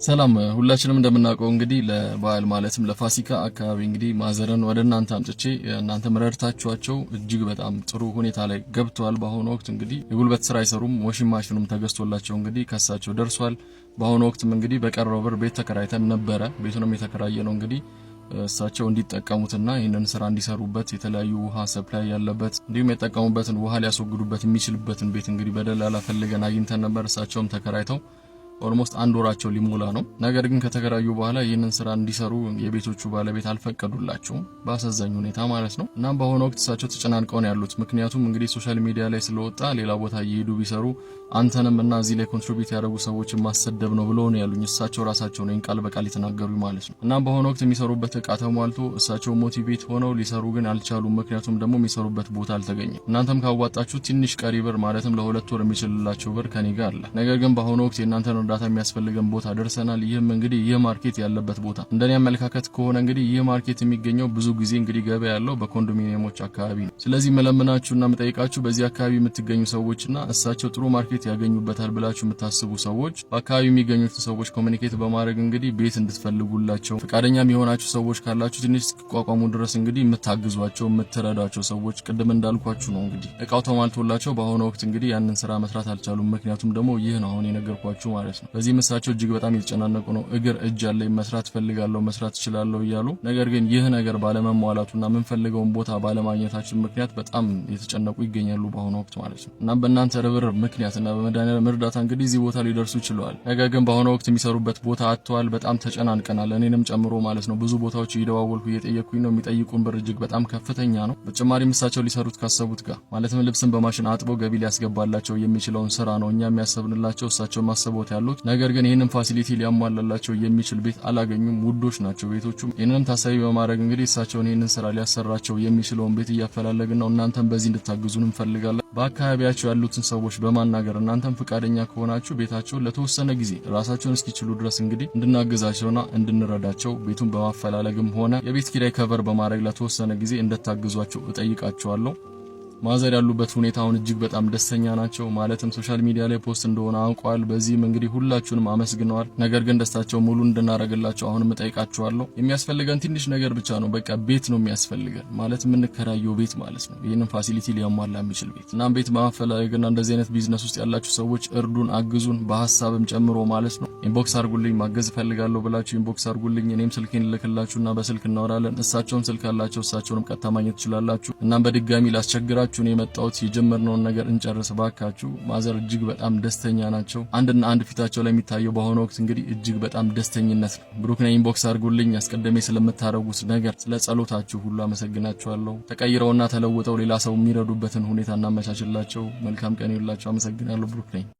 ሰላም ሁላችንም እንደምናውቀው እንግዲህ ለበዓል ማለትም ለፋሲካ አካባቢ እንግዲህ ማዘረን ወደ እናንተ አምጥቼ እናንተ መረርታችኋቸው እጅግ በጣም ጥሩ ሁኔታ ላይ ገብተዋል። በአሁኑ ወቅት እንግዲህ የጉልበት ስራ አይሰሩም፣ ዋሽንግ ማሽኑም ተገዝቶላቸው እንግዲህ ከሳቸው ደርሷል። በአሁኑ ወቅትም እንግዲህ በቀረው ብር ቤት ተከራይተን ነበረ። ቤቱንም የተከራየ ነው እንግዲህ እሳቸው እንዲጠቀሙትና ይህንን ስራ እንዲሰሩበት የተለያዩ ውሃ ሰፕላይ ያለበት እንዲሁም የተጠቀሙበትን ውሃ ሊያስወግዱበት የሚችልበትን ቤት እንግዲህ በደላላ ፈልገን አግኝተን ነበር። እሳቸውም ተከራይተው ኦልሞስት አንድ ወራቸው ሊሞላ ነው። ነገር ግን ከተከራዩ በኋላ ይህንን ስራ እንዲሰሩ የቤቶቹ ባለቤት አልፈቀዱላቸውም፣ በአሳዛኝ ሁኔታ ማለት ነው። እናም በአሁኑ ወቅት እሳቸው ተጨናንቀው ነው ያሉት። ምክንያቱም እንግዲህ ሶሻል ሚዲያ ላይ ስለወጣ ሌላ ቦታ እየሄዱ ቢሰሩ አንተንም እና እዚህ ላይ ኮንትሪቢዩት ያደረጉ ሰዎችን ማሰደብ ነው ብለው ነው ያሉኝ። እሳቸው ራሳቸው ነው ቃል በቃል የተናገሩ ማለት ነው። እናም በአሁኑ ወቅት የሚሰሩበት እቃ ተሟልቶ እሳቸው ሞቲቬት ሆነው ሊሰሩ ግን አልቻሉም። ምክንያቱም ደግሞ የሚሰሩበት ቦታ አልተገኘም። እናንተም ካዋጣችሁ ትንሽ ቀሪ ብር ማለትም ለሁለት ወር የሚችልላችሁ ብር ከኔ ጋር አለ። ነገር ግን በአሁኑ ወቅት የእናንተን እርዳታ የሚያስፈልገን ቦታ ደርሰናል። ይህም እንግዲህ ይህ ማርኬት ያለበት ቦታ እንደኔ አመለካከት ከሆነ እንግዲህ ይህ ማርኬት የሚገኘው ብዙ ጊዜ እንግዲህ ገበያ ያለው በኮንዶሚኒየሞች አካባቢ ነው። ስለዚህ መለምናችሁና መጠይቃችሁ በዚህ አካባቢ የምትገኙ ሰዎችና እሳቸው ጥሩ ማርኬት ያገኙበታል ብላችሁ የምታስቡ ሰዎች በአካባቢ የሚገኙት ሰዎች ኮሙኒኬት በማድረግ እንግዲህ ቤት እንድትፈልጉላቸው ፈቃደኛ የሚሆናችሁ ሰዎች ካላችሁ ትንሽ እስኪቋቋሙ ድረስ እንግዲህ የምታግዟቸው የምትረዷቸው ሰዎች ቅድም እንዳልኳችሁ ነው። እንግዲህ እቃው ተሟልቶላቸው በአሁኑ ወቅት እንግዲህ ያንን ስራ መስራት አልቻሉም። ምክንያቱም ደግሞ ይህ ነው አሁን የነገርኳችሁ ማለት ነው። በዚህ እሳቸው እጅግ በጣም የተጨናነቁ ነው። እግር እጅ አለኝ መስራት ፈልጋለሁ መስራት እችላለሁ እያሉ ነገር ግን ይህ ነገር ባለመሟላቱና ምን ፈልገውን ቦታ ባለማግኘታችን ምክንያት በጣም የተጨነቁ ይገኛሉ በአሁኑ ወቅት ማለት ነው። እና በእናንተ ርብርብ ምክንያትና በመድኃኒዓለም እርዳታ እንግዲህ እዚህ ቦታ ሊደርሱ ይችላል። ነገር ግን በአሁኑ ወቅት የሚሰሩበት ቦታ አጥተዋል። በጣም ተጨናንቀናል፣ እኔንም ጨምሮ ማለት ነው። ብዙ ቦታዎች እየደዋወልኩ እየጠየቅኩኝ ነው። የሚጠይቁን ብር እጅግ በጣም ከፍተኛ ነው። በተጨማሪም እሳቸው ሊሰሩት ካሰቡት ጋር ማለትም ልብስን በማሽን አጥቦ ገቢ ሊያስገባላቸው የሚችለውን ስራ ነው እኛ የሚያሰብንላቸው። እሳቸው ማሰቦት ያሉት ነገር ግን ይህንን ፋሲሊቲ ሊያሟላላቸው የሚችል ቤት አላገኙም። ውዶች ናቸው ቤቶቹም። ይህንንም ታሳቢ በማድረግ እንግዲህ እሳቸውን ይህንን ስራ ሊያሰራቸው የሚችለውን ቤት እያፈላለግን ነው። እናንተም በዚህ እንድታግዙን እንፈልጋለን። በአካባቢያቸው ያሉትን ሰዎች በማናገር እናንተም ፍቃደኛ ከሆናችሁ ቤታቸውን ለተወሰነ ጊዜ ራሳቸውን እስኪችሉ ድረስ እንግዲህ እንድናግዛቸውና እንድንረዳቸው ቤቱን በማፈላለግም ሆነ የቤት ኪራይ ከቨር በማድረግ ለተወሰነ ጊዜ እንድታግዟቸው እጠይቃቸዋለሁ። ማዘር ያሉበት ሁኔታውን እጅግ በጣም ደስተኛ ናቸው። ማለትም ሶሻል ሚዲያ ላይ ፖስት እንደሆነ አውቀዋል። በዚህም እንግዲህ ሁላችሁንም አመስግነዋል። ነገር ግን ደስታቸው ሙሉ እንድናረጋላቸው አሁንም እጠይቃቸዋለሁ። የሚያስፈልገን ትንሽ ነገር ብቻ ነው። በቃ ቤት ነው የሚያስፈልገን ማለት የምንከራየው ቤት ማለት ነው። ይህንን ፋሲሊቲ ሊያሟላ የሚችል ቤት እናም ቤት ማፈላለግና እንደዚህ አይነት ቢዝነስ ውስጥ ያላችሁ ሰዎች እርዱን፣ አግዙን በሐሳብም ጨምሮ ማለት ነው። ኢንቦክስ አርጉልኝ፣ ማገዝ ፈልጋለሁ ብላችሁ ኢንቦክስ አርጉልኝ። እኔም ስልኬን ልልክላችሁና በስልክ እናወራለን። እሳቸውም ስልክ አላቸው፣ እሳቸውንም ቀጥታ ማግኘት ትችላላችሁ። እናም በድጋሚ ላስቸግራችሁ ነው የመጣሁት። የጀመርነውን ነገር እንጨርስ ባካችሁ። ማዘር እጅግ በጣም ደስተኛ ናቸው። አንድና አንድ ፊታቸው ላይ የሚታየው በአሁኑ ወቅት እንግዲህ እጅግ በጣም ደስተኝነት ነው። ብሩክ ነኝ። ኢንቦክስ አርጉልኝ። አስቀድሜ ስለምታረጉት ነገር ስለ ጸሎታችሁ ሁሉ አመሰግናችኋለሁ። ተቀይረውና ተለውጠው ሌላ ሰው የሚረዱበትን ሁኔታ እናመቻችላቸው። መልካም ቀን ይሁንላችሁ። አመሰግናለሁ። ብሩክ ነኝ።